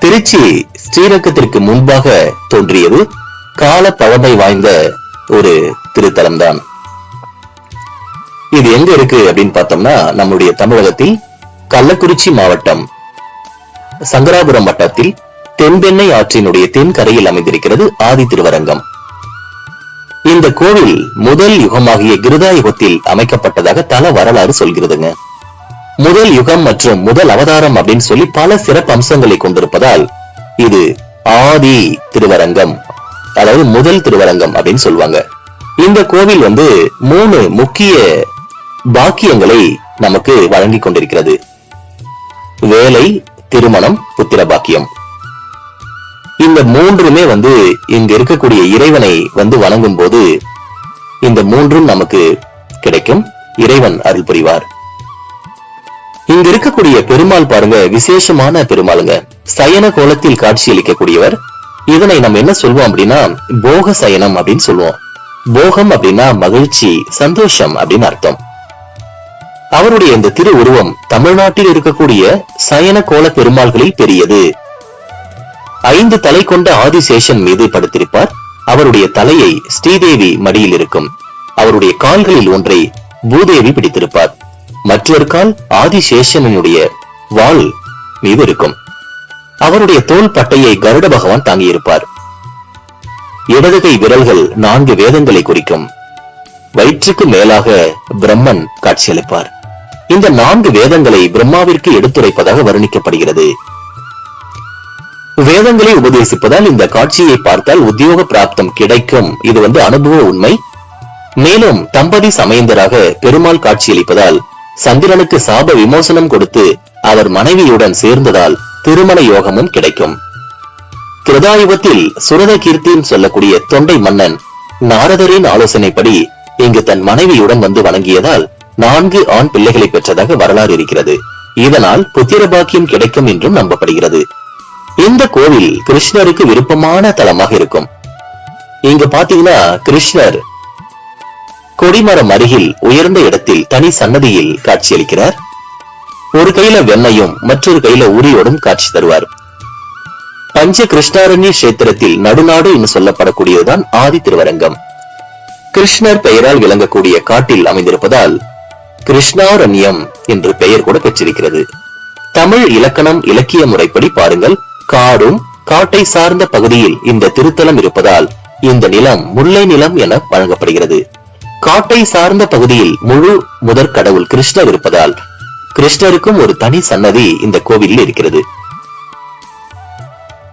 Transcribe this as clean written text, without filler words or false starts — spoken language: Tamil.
திருச்சி ஸ்ரீரங்கத்திற்கு முன்பாக தோன்றியது கால பழமை வாய்ந்த ஒரு திருத்தலம் தான். இது எங்க இருக்கு அப்படின்னு பார்த்தோம்னா, நம்முடைய தமிழகத்தில் கள்ளக்குறிச்சி மாவட்டம் சங்கராபுரம் வட்டத்தில் தென்பெண்ணை ஆற்றினுடைய தென்கரையில் அமைந்திருக்கிறது ஆதி திருவரங்கம். இந்த கோவில் முதல் யுகமாகிய கிருதா யுகத்தில் அமைக்கப்பட்டதாக தல வரலாறு சொல்கிறதுங்க. முதல் யுகம் மற்றும் முதல் அவதாரம் அப்படின்னு சொல்லி பல சிறப்பு அம்சங்களை கொண்டிருப்பதால் இது ஆதி திருவரங்கம், அதாவது முதல் திருவரங்கம் அப்படின்னு சொல்லுவாங்க. இந்த கோவில் 3 முக்கிய பாக்கியங்களை நமக்கு வழங்கி கொண்டிருக்கிறது. வேலை, திருமணம், புத்திர பாக்கியம். இந்த 3மே இங்க இருக்கக்கூடிய இறைவனை வணங்கும் போது இந்த 3ம் நமக்கு கிடைக்கும். இறைவன் அருள் புரிவார். இங்க இருக்கக்கூடிய பெருமாள் பாருங்க, விசேஷமான பெருமாளுங்க. சயன கோலத்தில் காட்சி அளிக்கக்கூடியவர். இதனை நம்ம என்ன சொல்வோம் அப்படின்னா போக சயனம் அப்படின்னு சொல்லுவோம். போகம் அப்படின்னா மகிழ்ச்சி, சந்தோஷம் அப்படின்னு அர்த்தம். அவருடைய இந்த திரு உருவம் தமிழ்நாட்டில் இருக்கக்கூடிய சயன கோல பெருமாள்களில் பெரியது. 5 தலை கொண்ட ஆதிசேஷன் மீது படுத்திருப்பார். அவருடைய தலையை ஸ்ரீதேவி மடியில் இருக்கும். அவருடைய கால்களில் ஒன்றை பூதேவி பிடித்திருப்பார். மற்றொரு கால் ஆதிசேஷனுடைய வாள் மீது இருக்கும். அவருடைய தோள் பட்டையை கருட பகவான் தாங்கியிருப்பார். இடதுகை விரல்கள் 4 வேதங்களை குறிக்கும். வயிற்றுக்கு மேலாக பிரம்மன் காட்சியளிப்பார். இந்த 4 வேதங்களை பிரம்மாவிற்கு எடுத்துரைப்பதாக வர்ணிக்கப்படுகிறது. வேதங்களை உபதேசிப்பதால் இந்த காட்சியை பார்த்தால் உத்தியோக பிராப்தம் கிடைக்கும். இது அனுபவ உண்மை. மேலும் தம்பதி சமேந்தராக பெருமாள் காட்சியளிப்பதால் சந்திரனுக்கு சாப விமோசனம் கொடுத்து அவர் மனைவியுடன் சேர்ந்ததால் திருமண யோகமும் கிடைக்கும். கிருதாயுகத்தில் சுரத கீர்த்தின்னு சொல்லக்கூடிய தொண்டை மன்னன் நாரதரின் ஆலோசனைப்படி இங்கு தன் மனைவியுடன் வணங்கியதால் 4 ஆண் பிள்ளைகளை பெற்றதாக வரலாறு இருக்கிறது. இதனால் புத்திர பாக்கியம் கிடைக்கும் என்றும் நம்பப்படுகிறது. இந்த கோவில் கிருஷ்ணருக்கு விருப்பமான தலமாக இருக்கும். இங்க பாத்தீங்கன்னா கிருஷ்ணர் கொடிமரம் அருகில் உயர்ந்த இடத்தில் தனி சன்னதியில் காட்சியளிக்கிறார். ஒரு கையில வெண்ணையும் மற்றொரு கையில உரியோடும் காட்சி தருவார். பஞ்ச கிருஷ்ணாரண்ய கஷேத்திரத்தில் நடுநாடு என்று சொல்லப்படக்கூடியதுதான் ஆதி திருவரங்கம். கிருஷ்ணர் பெயரால் விளங்கக்கூடிய காட்டில் அமைந்திருப்பதால் கிருஷ்ணாரண்யம் என்று பெயர் கூட பெற்றிருக்கிறது. தமிழ் இலக்கணம் இலக்கிய முறைப்படி பாருங்கள், காடும் காட்டை சார்ந்த பகுதியில் இந்த திருத்தலம் இருப்பதால் இந்த நிலம் முல்லை நிலம் என வழங்கப்படுகிறது. காட்டை சார்ந்த பகுதியில் முழு முதற் கடவுள் கிருஷ்ணர் இருப்பதால் கிருஷ்ணருக்கும் ஒரு தனி சன்னதி இந்த கோவிலில் இருக்கிறது.